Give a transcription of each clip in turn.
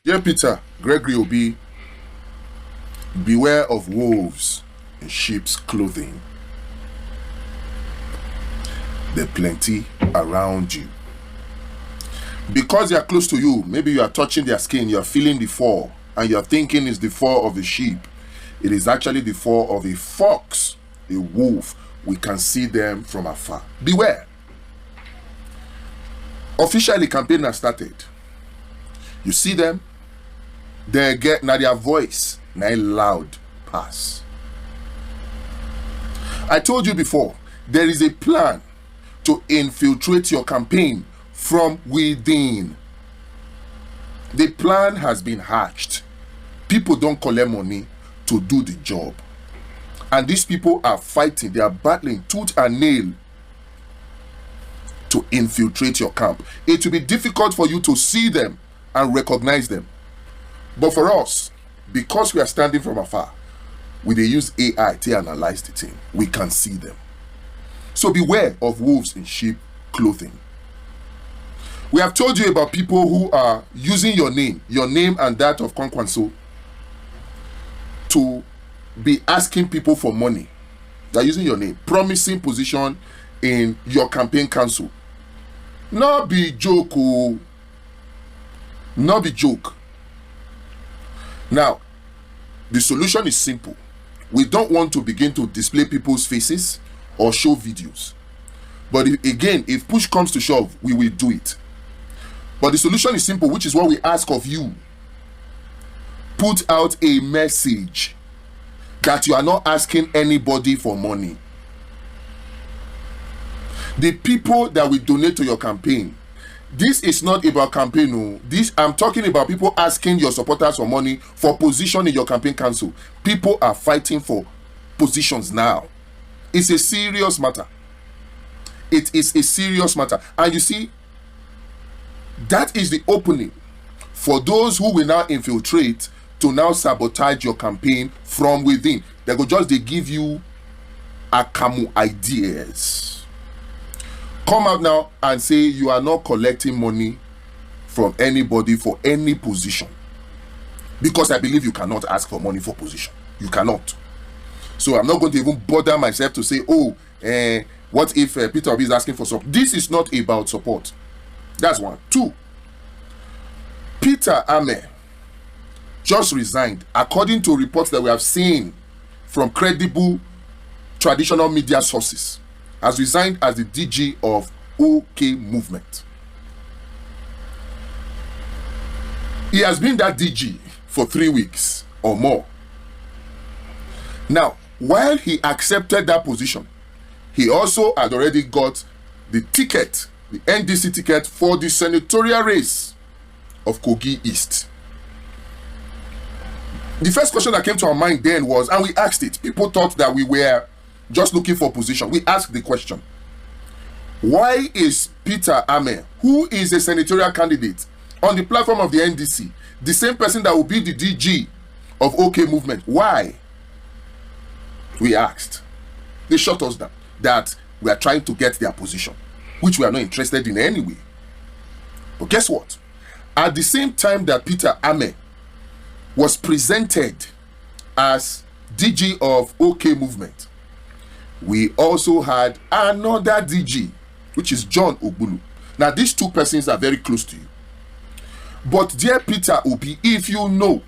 Dear Peter, Gregory Obi, beware of wolves in sheep's clothing. They're plenty around you. Because they are close to you, maybe you are touching their skin, you are feeling the fur, and you are thinking it's the fur of a sheep. It is actually the fur of a fox, a wolf. We can see them from afar. Beware. Officially, campaign has started. You see them, they get now their voice, now loud pass. I told you before, there is a plan to infiltrate your campaign from within. The plan has been hatched. People don't collect money to do the job. And these people are fighting, they are battling tooth and nail to infiltrate your camp. It will be difficult for you to see them and recognize them. But for us, because we are standing from afar, we they use AI to analyze the thing. We can see them. So beware of wolves in sheep clothing. We have told you about people who are using your name and that of Kwankwanso, to be asking people for money. They're using your name, promising position in your campaign council. Not be joke, oh. Not be joke. Now, the solution is simple. We don't want to begin to display people's faces or show videos. But if push comes to shove, we will do it. But the solution is simple, which is what we ask of you. Put out a message that you are not asking anybody for money. The people that will donate to your campaign, this is not about campaign. No. I'm talking about people asking your supporters for money for position in your campaign council. People are fighting for positions now. It's a serious matter. It is a serious matter. And you see, that is the opening for those who will now infiltrate to now sabotage your campaign from within. They give you akamu ideas. Come out now and say you are not collecting money from anybody for any position. Because I believe you cannot ask for money for position. You cannot. So I'm not going to even bother myself to say, what if Peter Obi is asking for support? This is not about support. That's one. Two, Peter Ame just resigned, according to reports that we have seen from credible traditional media sources, has resigned as the DG of OK Movement. He has been that DG for 3 weeks or more. Now, while he accepted that position, he also had already got the ticket, the NDC ticket for the senatorial race of Kogi East. The first question that came to our mind then was, and we asked it, people thought that we were just looking for position. We asked the question, why is Peter Ame, who is a senatorial candidate on the platform of the NDC, the same person that will be the DG of OK Movement? Why? We asked. They shut us down that we are trying to get their position, which we are not interested in anyway. But guess what? At the same time that Peter Ame was presented as DG of OK Movement, we also had another DG, which is John Ogbulu. Now, these two persons are very close to you. But dear Peter Obi, if you know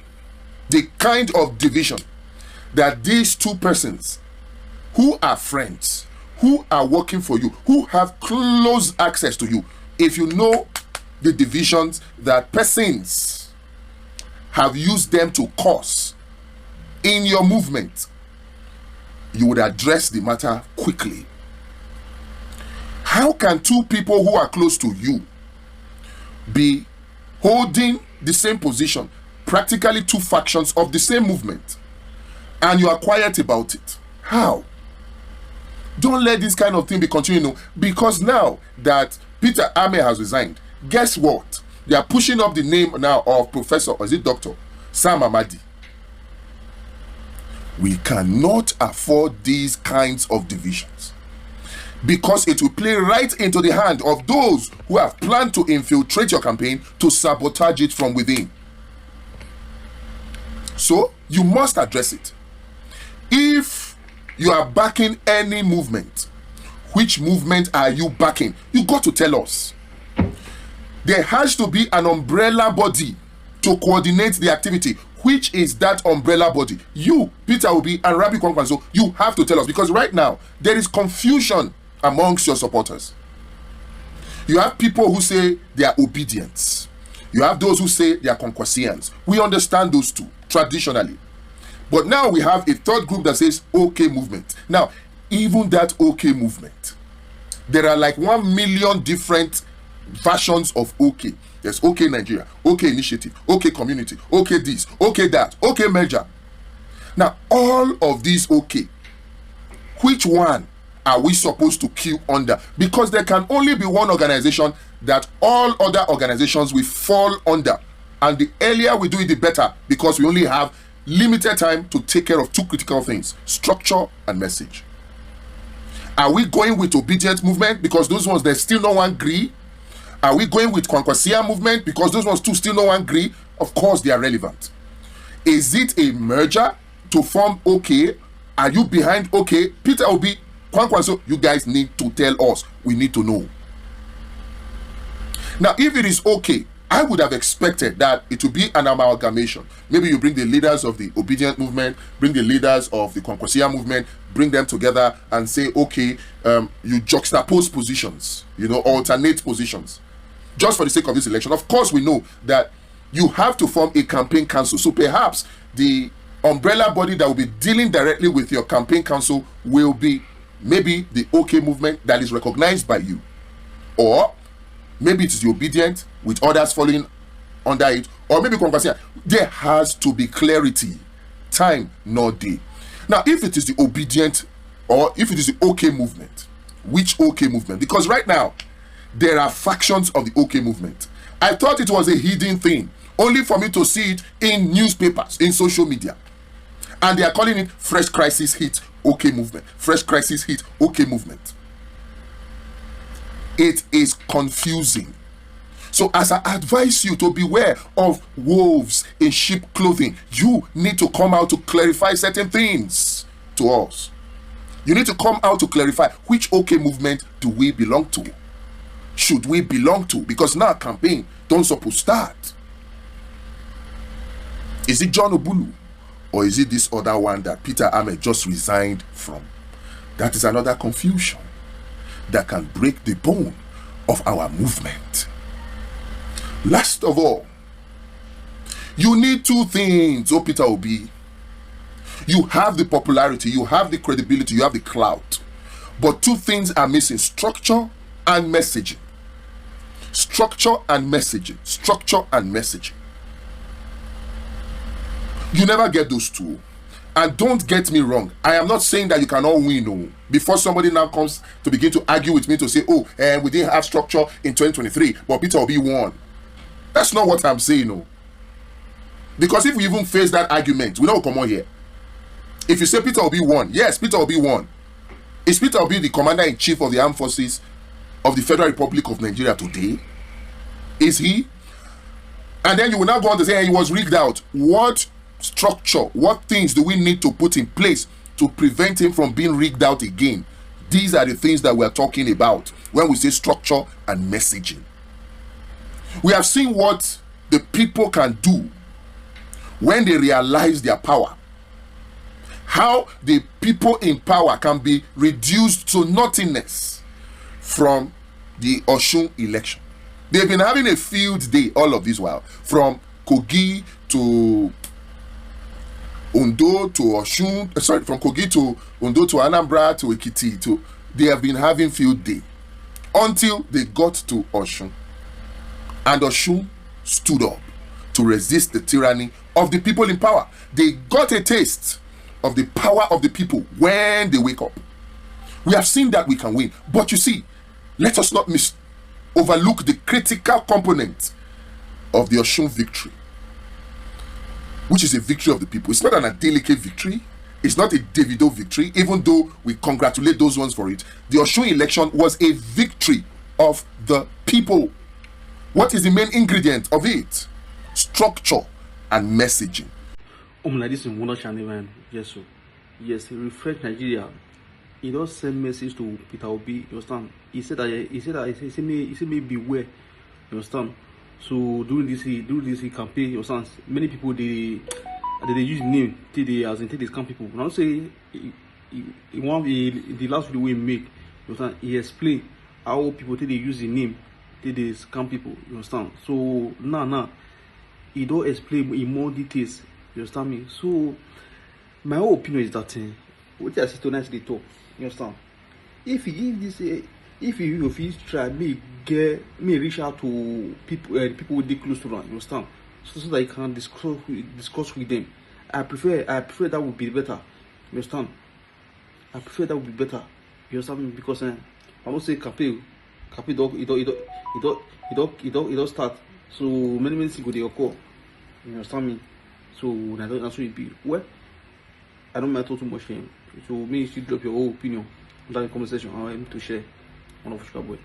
the kind of division that these two persons, who are friends, who are working for you, who have close access to you, if you know the divisions that persons have used them to cause in your movement, you would address the matter quickly. How can two people who are close to you be holding the same position, practically two factions of the same movement, and you are quiet about it? How? Don't let this kind of thing be continuing, because now that Peter Ame has resigned, guess what? They are pushing up the name now of Professor, or is it Dr. Sam Amadi. We cannot afford these kinds of divisions, because it will play right into the hand of those who have planned to infiltrate your campaign to sabotage it from within. So you must address it. If you are backing any movement, which movement are you backing? You got to tell us. There has to be an umbrella body to coordinate the activity. Which is that umbrella body? You, Peter Obi and Rabi Kwankwaso, you have to tell us, because right now there is confusion amongst your supporters. You have people who say they are obedient. You have those who say they are Kwankwasians. We understand those two traditionally. But now we have a third group that says OK movement. Now, even that OK movement, there are like 1 million different versions of OK. There's OK Nigeria, OK Initiative, OK Community, OK this, OK that, OK Merger. Now, all of these OK, which one are we supposed to queue under? Because there can only be one organization that all other organizations will fall under. And the earlier we do it, the better, because we only have limited time to take care of two critical things: structure and message. Are we going with obedient movement because those ones there's still no one agree? Are we going with Kwankwasia movement because those ones too still no one agree? Of course they are relevant. Is it a merger to form OK? Are you behind OK? Peter Obi, Kwankwaso, you guys need to tell us. We need to know. Now, if it is OK, I would have expected that it would be an amalgamation. Maybe you bring the leaders of the obedient movement, bring the leaders of the Kwankwasia movement, bring them together and say, okay, you juxtapose positions, alternate positions, just for the sake of this election. Of course, we know that you have to form a campaign council. So perhaps the umbrella body that will be dealing directly with your campaign council will be maybe the OK movement that is recognized by you. Or maybe it's the obedient with others following under it. Or maybe Kwankwasia. There has to be clarity. Time, not day. Now, if it is the obedient or if it is the OK movement, which OK movement? Because right now, there are factions of the OK movement. I thought it was a hidden thing, only for me to see it in newspapers, in social media. And they are calling it Fresh Crisis Hit OK movement. Fresh Crisis Hit OK movement. It is confusing. So as I advise you to beware of wolves in sheep clothing, you need to come out to clarify certain things to us. You need to come out to clarify which OK movement do we belong to? Should we belong to? Because now campaign don't supposed to start. Is it John Obulu? Or is it this other one that Peter Ahmed just resigned from? That is another confusion that can break the bone of our movement. Last of all, you need two things, Peter Obi. You have the popularity, you have the credibility, you have the clout. But two things are missing: structure and messaging. Structure and messaging. Structure and messaging. You never get those two. And don't get me wrong, I am not saying that you cannot win. No. Before somebody now comes to begin to argue with me to say, we didn't have structure in 2023, but Peter Obi won. That's not what I'm saying. No. Because if we even face that argument, we don't come on here. If you say Peter Obi won, yes, Peter Obi won. Is Peter Obi the commander-in-chief of the armed forces of the Federal Republic of Nigeria today? Is he? And then you will now go on to say he was rigged out. What structure, what things do we need to put in place to prevent him from being rigged out again? These are the things that we are talking about when we say structure and messaging. We have seen what the people can do when they realize their power. How the people in power can be reduced to nothingness from the Osun election. They've been having a field day all of this while, from Kogi to Ondo to Osun, from Kogi to Ondo to Anambra to Ekiti, they have been having field day until they got to Osun. And Osun stood up to resist the tyranny of the people in power. They got a taste of the power of the people when they wake up. We have seen that we can win. But you see, let us not overlook the critical component of the Osun victory, which is a victory of the people. It's not an Adeleke victory. It's not a Davido victory, even though we congratulate those ones for it. The Osun election was a victory of the people. What is the main ingredient of it? Structure and messaging. Like this in Wonder Channel, man. Yes, so yes, refresh Nigeria. He does send message to Peter Obi. You understand? He said me beware. You understand? So during this campaign, you understand? Many people they use name till they as in take they scam people. Now say the last video we make, you understand? He explained how people till they use the name till they scam people. You understand? So now he don't explain in more details. You understand me? So my whole opinion is that what I see tonight they talk. You understand? If you try me reach out to people who they close to them, you understand? So that you can discuss with them. I prefer that would be better. You understand? I prefer that would be better. You understand me? Because I don't say campaign it don't start. So many things go they occur. You understand me? So that's what it be. Well, I don't matter too much. So me, you drop your whole opinion in that conversation. I'm to share one of your boy.